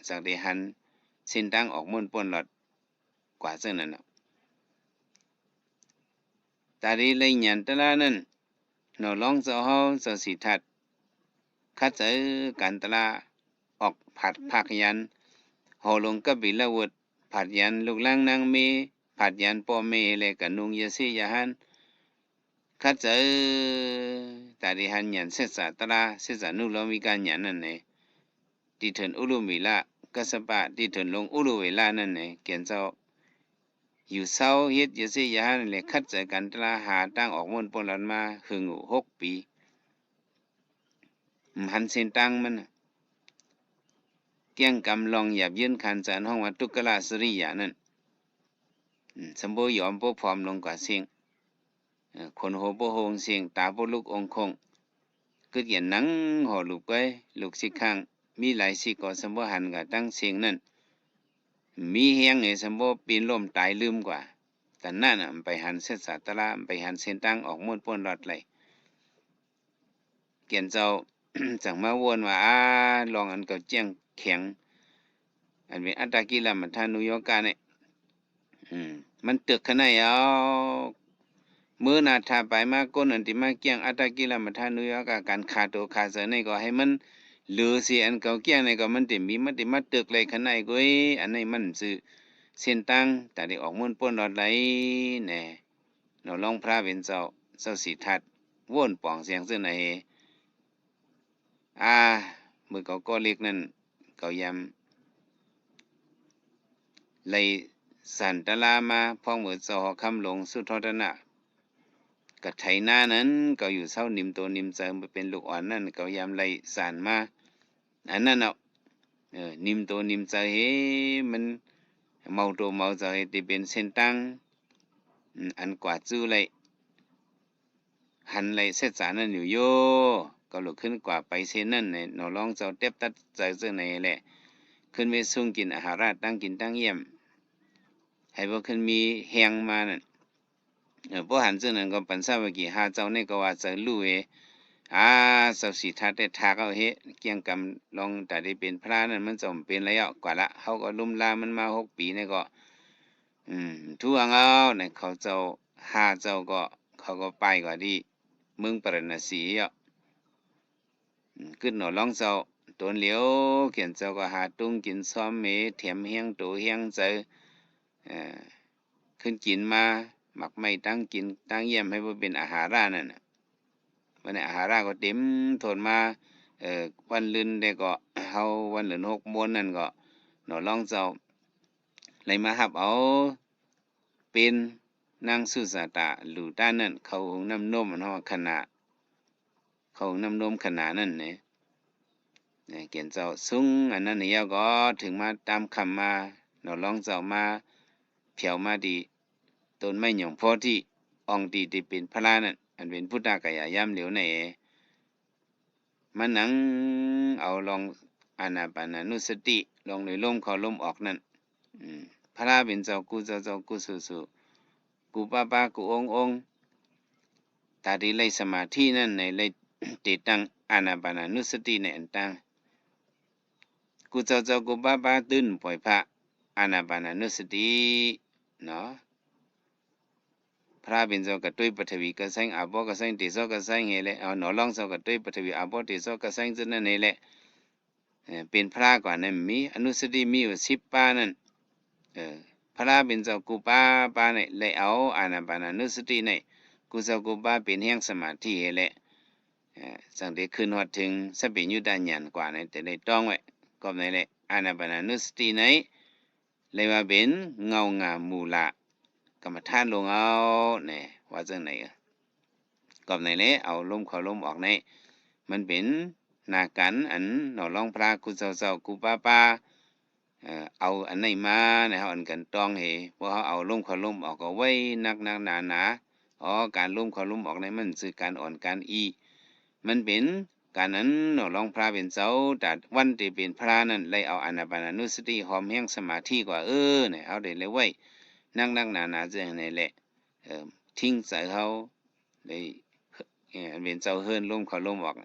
จากได้หันเส้นตั้งออกม่วนป่วนหลอดกว่าเส้นนั้นเนาะตาดีเลยหยันตะลานั้นเนาะลองเจ้าเฮาเจ้าสิทัดคัดเจอกันตะลาออกผัดภาคยันเฮาลงกับบิละวดผัดยันลูกหลางนางเมผัดยันพ่อแม่และก็นุงยะเสยะหันคัดเจอตาดีหันหยันเสษะตะลาเสษะนุลมีการหยันนั่นแหละที่ถึงอุลุมิละกัสปะที่ถึงลงอุลุเวลานั่นแหละเกียนเจ้าอยู่เศร้าเฮ็ดยะเสยะหันและคัดเจอกันตะลาหาตั้งออกม่วนป่นหลอนมาหึง6 ปีหันเส้นตั้งมันเกี่ยงกำลองหยับยื่นคันจานห้องวัดตุกลาสริยานั่นสมบูรณ์ยอมบ่พร้อมลงกว่าเสียงคนโหบ่โฮงเสียงตาบ่ลุกองคงกึดเหียนหนังหอลูกไว้ลูกสิข้างมีหลายสิก็สมบูรณ์หันกับตั้งเสียงนั่นมีเฮียงเนี่ยสมบูรณ์ปีนล่มตายลืมกว่าแต่นั่นไปหันเสษาตะลาไปหันเส้นตั้งออกม่วนป่วนรอดเลยเกียนเจ้า จังมาวนว่าลองอันเก่าเจียงแข็งอันเป็นอัตตากิลามันทานุโยกาเนี่ยมันตึกขนาดเอามื้อนาทาไปมาก้นอันที่มาเกี่ยงอัตตากิลามันทานุโยกาการขาดตัวขาดเสนี่ก็ให้มันเหลือสิอันเก่าเกี่ยงนี่ก็มันติมีมันติมาตึกเลยขนาดก้อยอันนี้มันซื้อเส้นตั้งแต่ได้ออกม่วนป่วนรอดไหลแน่เราลองพระเป็นเจ้าสิทัดวนป่องเสียงซื่อไหนมือก็เล็กนั่นเขายำเลยสันตะลามาพ้องมือจอคำหลงสุทธนะกะไถหน้านั้นก็อยู่เศร้านิมตัวนิมเจิมไปเป็นลูกอ่อนนั่นเขายำเลยสันมาอันนั้นเนาะนิมตัวนิมเจอเฮมันเมาตัวเมาเจอเฮที่เป็นเส้นตั้งอันกว่าจู้เลยหันเลยเสษสารนั่นอยู่โยก็ลุกขึ้นกว่าไปเส้นนั่นเนี่ยเราลองเจ้าเต็บตัดใจเจ้าไหนแหละขึ้นไปสุ่งกินอาหารราชตั้งกินตั้งเยี่ยมให้พวกขึ้นมีแหงมานั่นพวกหันเจ้านั่นก็ปันซาบกี่หาเจ้านี่ก็ว่าเจอลู่สับสีทัดได้ทากเอาเฮเกี่ยงกำลองแต่ได้เป็นพระนั่นมันจำเป็นแล้วกว่าละเขาก็ลุ่มลามันมา6 ปีนี่ก็ทั่วเอาเนี่ยเขาเจ้าหาเจ้าก็เขาก็ไปกว่าดีมึงปรณสีอ่ะขึ้นหนอลองเจ้าตัวเหลียวเขียนเจ้าก็หาตุ้งกินซ้อมเมเถียมเฮียงตัวเฮียงเจอขึ้นกินมาหมักไม่ตั้งกินตั้งเยี่ยมให้ว่าเป็นอาหารนั่นน่ะวันนี้อาหารก็เต็มทนมาวันลื่นได้ก็เฮาวันลื่น6 โมงนั่นก็หนอลองเจ้าเลยมาหับเอาเป็นนางสุสาตาหลู่ด้านนั่นเขาน้ำนมเนาะขนาดเขาน้ำนมขนาดนั่นเนี่ยเขียนเจ้าซุ้งอันนั้นเนี่ยก็ถึงมาตามคำมาหนอลองเจ้ามาเผียวมาดีต้นไม้หยงพอที่องดีที่เป็นพระนั่นอันเป็นพุทธกายย่ำเหลียวในมันนังเอาลองอานาปานานุสติลองเลยลมเขาลมออกนั่นพระเป็นเจ้ากูเจ้ากูสุกูป้ากูองตาดีเลยสมาธินั่นในเลยติดตั้งอานาปานานุสติในอันตั้งกูเจ้ากูป้าตื่นปล่อยพระอานาปานานุสติเนาะพระเป็นเจ้าก็ตุ้ยปฐวีก็แสงอาบ่ก็แสงเตโสก็แสงเฮแหละเอาหนอลองเจ้าก็ตุ้ยปฐวีอาบ่เตโสก็แสงจนนั่นนี่แหละเป็นพระกว่านั้นมีอนุสติมีอยู่10 ปานั่นพระเป็นเจ้ากูป้าเนี่ยเลยเอาอานาปานานุสติเนี่ยกูเจ้ากูป้าเป็นแห่งสมาธิเฮแหละสังเดขึ้นฮอดถึงสัพเพยุตาญาณกว่าเนี่ยแต่ได้ต้องไว้ก็ในแหละอานาปานานุสติเนี่ยเลยมาเป็นเงางามมูละกรรมฐานลงเอาเนี่ยว่าจังไหนก็ในแหละเอาลมเข้าลมออกในมันเป็นนากันอันหนอลองพระกูเจ้ากูป้าเอาอันไหนมาเนี่ยเขาอันกันต้องเหเพราะเขาเอาลมเข้าลมออกก็ไว้นักหนาการลมเข้าลมออกในมันคือการอ่อนการมันเป็นการนั้นหนอลองพระเป็นเจ้าแต่วันที่เป็นพระนั่นเลยเอาอานาปานานุสติหอมแห้งสมาธิกว่าเนี่ยเอาได้เลยไว้นักหนาเจอในแหละทิ้งใส่เขาได้เป็นเจ้าเฮิรนลมเข้าลมออก